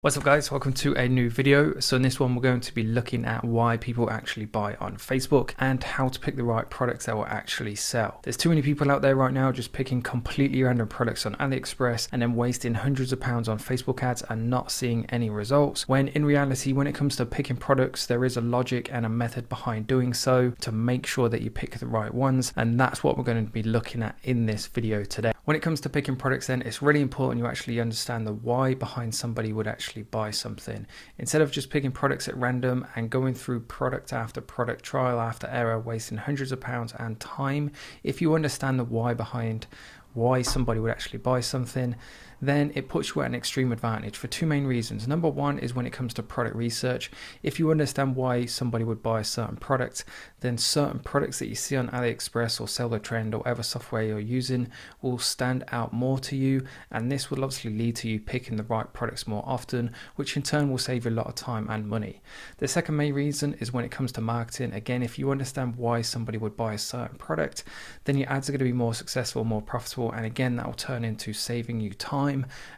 What's up guys, welcome to a new video. So in this one we're going to be looking at why people actually buy on Facebook and how to pick the right products that will actually sell. There's too many people out there right now just picking completely random products on AliExpress and then wasting hundreds of pounds on Facebook ads and not seeing any results, when in reality when it comes to picking products there is a logic and a method behind doing so to make sure that you pick the right ones, and that's what we're going to be looking at in this video today. When it comes to picking products then, it's really important you actually understand the why behind somebody would actually buy something. Instead of just picking products at random and going through product after product, trial after error, wasting hundreds of pounds and time, if you understand the why behind why somebody would actually buy something, then it puts you at an extreme advantage for two main reasons. Number one is when it comes to product research. If you understand why somebody would buy a certain product, then certain products that you see on AliExpress or Seller Trend or whatever software you're using will stand out more to you, and this will obviously lead to you picking the right products more often, which in turn will save you a lot of time and money. The second main reason is when it comes to marketing. Again, if you understand why somebody would buy a certain product, then your ads are going to be more successful, more profitable, and again that will turn into saving you time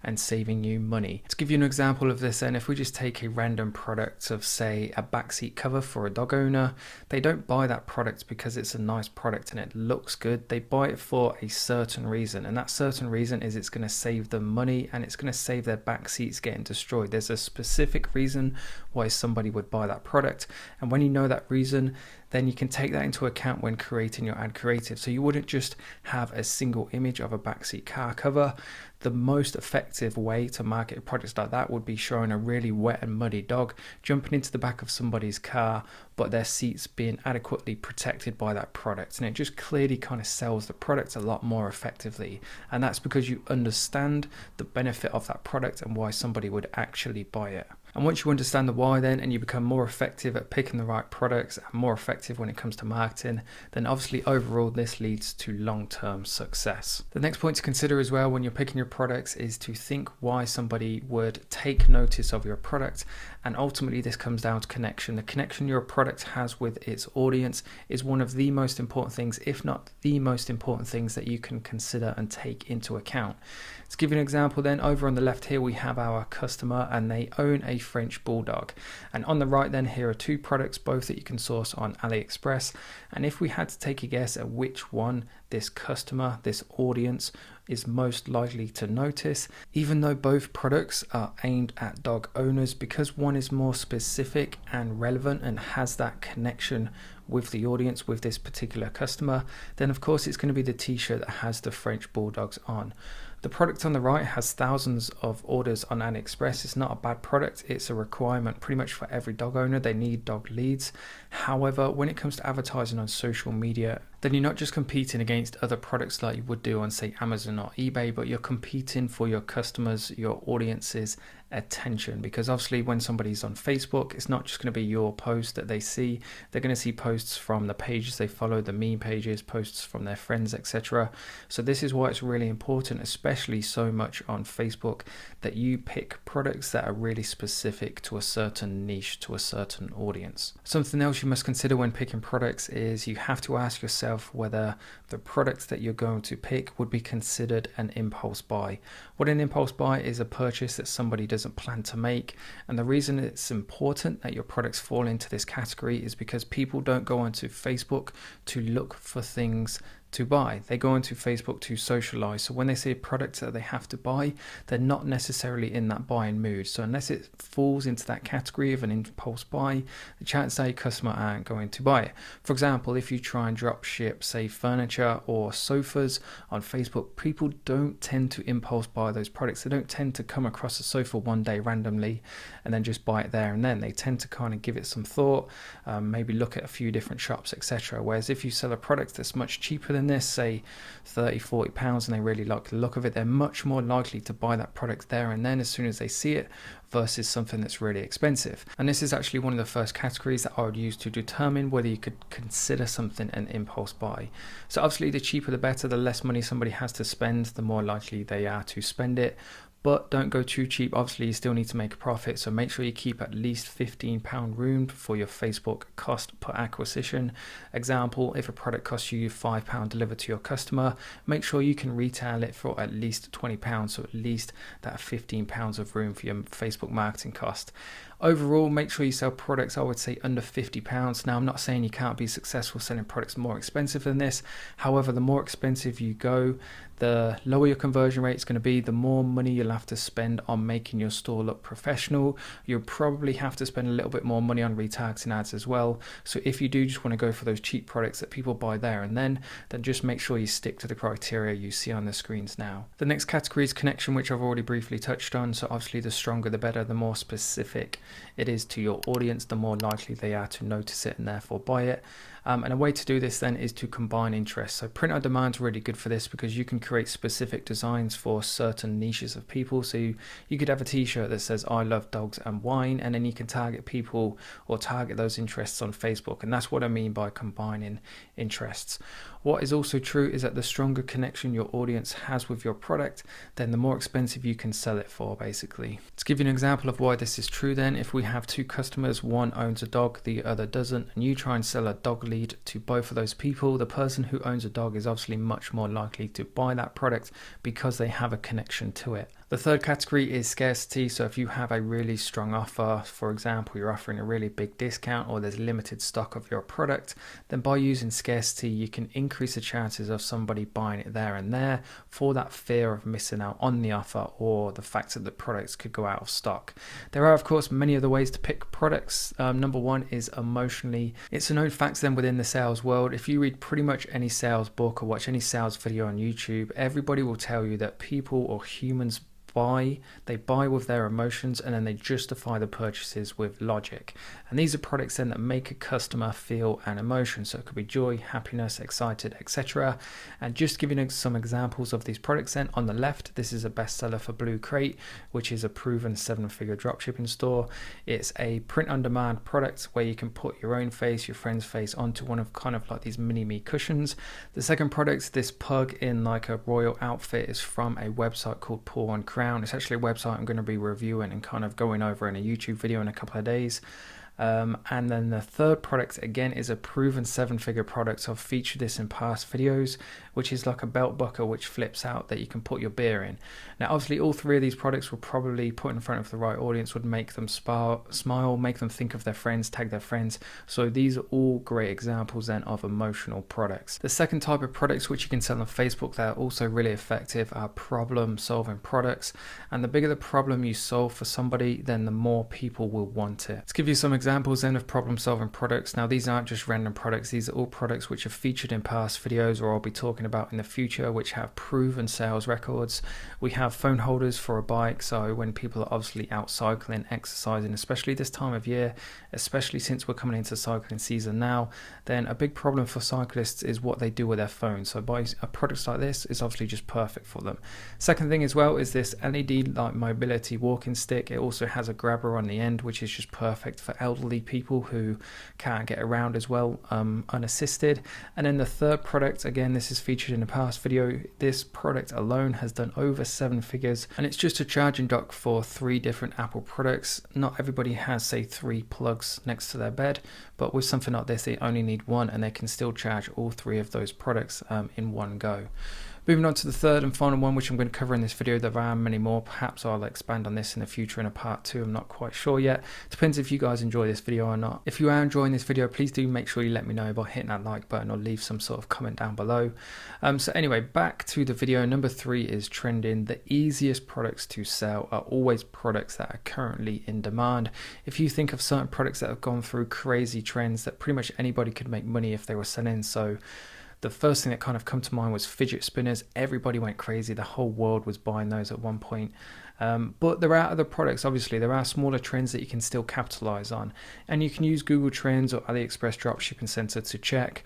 and saving you money. To give you an example of this then, if we just take a random product of say a backseat cover for a dog owner, they don't buy that product because it's a nice product and it looks good. They buy it for a certain reason, and that certain reason is it's going to save them money and it's going to save their back seats getting destroyed. There's a specific reason why somebody would buy that product, and when you know that reason, then you can take that into account when creating your ad creative. So you wouldn't just have a single image of a backseat car cover. The most effective way to market products like that would be showing a really wet and muddy dog jumping into the back of somebody's car, but their seats being adequately protected by that product. And it just clearly kind of sells the product a lot more effectively. And that's because you understand the benefit of that product and why somebody would actually buy it. And once you understand the why then, and you become more effective at picking the right products and more effective when it comes to marketing, then obviously overall this leads to long-term success. The next point to consider as well when you're picking your products is to think why somebody would take notice of your product, and ultimately this comes down to connection. The connection your product has with its audience is one of the most important things, if not the most important things that you can consider and take into account. To give you an example then, over on the left here we have our customer and they own a French bulldog, and on the right then here are two products, both that you can source on AliExpress, and if we had to take a guess at which one this customer, this audience is most likely to notice, even though both products are aimed at dog owners, because one is more specific and relevant and has that connection with the audience, with this particular customer, then of course it's going to be the t-shirt that has the French bulldogs on. The product on the right has thousands of orders on AliExpress. It's not a bad product. It's a requirement pretty much for every dog owner. They need dog leads. However, when it comes to advertising on social media, then you're not just competing against other products like you would do on say Amazon or eBay, but you're competing for your customers, your audience's attention, because obviously when somebody's on Facebook, it's not just going to be your post that they see. They're going to see posts from the pages they follow, the meme pages, posts from their friends, etc. So this is why it's really important, especially so much on Facebook, that you pick products that are really specific to a certain niche, to a certain audience. Something else you must consider when picking products is you have to ask yourself whether the product that you're going to pick would be considered an impulse buy. What an impulse buy is a purchase that somebody doesn't plan to make, and the reason it's important that your products fall into this category is because people don't go onto Facebook to look for things to buy. They go into Facebook to socialize. So when they see a product that they have to buy, they're not necessarily in that buying mood. So unless it falls into that category of an impulse buy, the chances are your customer aren't going to buy it. For example, if you try and drop ship, say furniture or sofas on Facebook, people don't tend to impulse buy those products. They don't tend to come across a sofa one day randomly and then just buy it there and then. They tend to kind of give it some thought, maybe look at a few different shops, etc. Whereas if you sell a product that's much cheaper than this, say 30-40 pounds, and they really like the look of it, they're much more likely to buy that product there and then as soon as they see it, versus something that's really expensive. And this is actually one of the first categories that I would use to determine whether you could consider something an impulse buy. So obviously the cheaper the better, the less money somebody has to spend, the more likely they are to spend it. but don't go too cheap. Obviously you still need to make a profit, so make sure you keep at least £15 room for your Facebook cost per acquisition. Example, if a product costs you £5 delivered to your customer, make sure you can retail it for at least £20, so at least that £15 of room for your Facebook marketing cost. Overall, make sure you sell products, I would say, under £50. Now, I'm not saying you can't be successful selling products more expensive than this. However, the more expensive you go, the lower your conversion rate is going to be, the more money you'll have to spend on making your store look professional. You'll probably have to spend a little bit more money on retargeting ads as well. So if you do just want to go for those cheap products that people buy there and then just make sure you stick to the criteria you see on the screens now. The next category is connection, which I've already briefly touched on. So obviously the stronger the better, the more specific it is to your audience, the more likely they are to notice it and therefore buy it. And a way to do this then is to combine interests. So print on demand is really good for this because you can create specific designs for certain niches of people. So you could have a t-shirt that says I love dogs and wine, and then you can target people or target those interests on Facebook. And that's what I mean by combining interests. What is also true is that the stronger connection your audience has with your product, then the more expensive you can sell it for, basically. To give you an example of why this is true then, if we have two customers, one owns a dog, the other doesn't, and you try and sell a dog lead to both of those people, the person who owns a dog is obviously much more likely to buy that product because they have a connection to it. The third category is scarcity. So if you have a really strong offer, for example, you're offering a really big discount or there's limited stock of your product, then by using scarcity, you can increase the chances of somebody buying it there and there for that fear of missing out on the offer or the fact that the products could go out of stock. There are, of course, many other ways to pick products. Number one is emotionally. It's a known fact then within the sales world. If you read pretty much any sales book or watch any sales video on YouTube, everybody will tell you that people or humans they buy with their emotions, and then they justify the purchases with logic. And these are products then that make a customer feel an emotion. So it could be joy, happiness, excited, etc. And just giving some examples of these products then, on the left, this is a bestseller for Blue Crate, which is a proven 7-figure dropshipping store. It's a print-on-demand product where you can put your own face, your friend's face onto one of kind of like these mini-me cushions. The second product, this pug in like a royal outfit, is from a website called Paw on Crown. It's actually a website I'm going to be reviewing and kind of going over in a YouTube video in a couple of days. And then the third product again is a proven 7-figure product. So I've featured this in past videos, which is like a belt buckle which flips out that you can put your beer in. Now obviously all three of these products will probably put in front of the right audience, would make them smile, make them think of their friends, tag their friends. So these are all great examples then of emotional products. The second type of products which you can sell on Facebook that are also really effective are problem solving products. And the bigger the problem you solve for somebody, then the more people will want it. To give you some examples then of problem solving products. Now these aren't just random products, these are all products which are featured in past videos or I'll be talking about in the future, which have proven sales records. We have phone holders for a bike, so when people are obviously out cycling, exercising, especially this time of year, especially since we're coming into cycling season now, then a big problem for cyclists is what they do with their phones. So buying a product like this is obviously just perfect for them. Second thing as well is this LED like mobility walking stick. It also has a grabber on the end, which is just perfect for elderly people who can't get around as well unassisted. And then the third product, again, this is featured in a past video. This product alone has done over 7 figures, and it's just a charging dock for 3 different Apple products. Not everybody has, say, 3 plugs next to their bed, but with something like this, they only need one and they can still charge all 3 of those products in one go. Moving on to the third and final one, which I'm going to cover in this video. There are many more. Perhaps I'll expand on this in the future in a part 2. I'm not quite sure yet. Depends if you guys enjoy this video or not. If you are enjoying this video, please do make sure you let me know by hitting that like button or leave some sort of comment down below. So anyway, back to the video. Number 3 is trending. The easiest products to sell are always products that are currently in demand. If you think of certain products that have gone through crazy trends that pretty much anybody could make money if they were selling. So the first thing that kind of come to mind was fidget spinners. Everybody went crazy. The whole world was buying those at one point. But there are other products. Obviously, there are smaller trends that you can still capitalize on. And you can use Google Trends or AliExpress Dropshipping Center to check.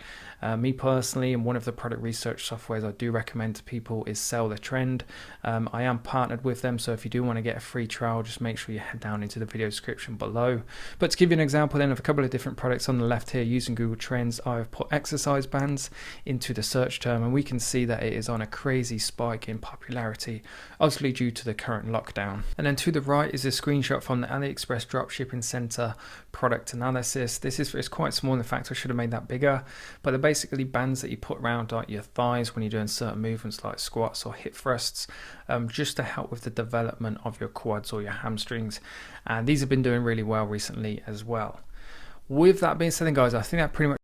Me personally, and one of the product research softwares I do recommend to people is Sell the Trend. I am partnered with them, so if you do want to get a free trial, just make sure you head down into the video description below. But to give you an example then of a couple of different products on the left here using Google Trends, I've put exercise bands into the search term, and we can see that it is on a crazy spike in popularity, obviously due to the current lockdown lockdown. And then to the right is a screenshot from the AliExpress Dropshipping Center product analysis. It's quite small, in fact I should have made that bigger, but they're basically bands that you put around like your thighs when you're doing certain movements like squats or hip thrusts, just to help with the development of your quads or your hamstrings, and these have been doing really well recently as well. With that being said then guys, I think that pretty much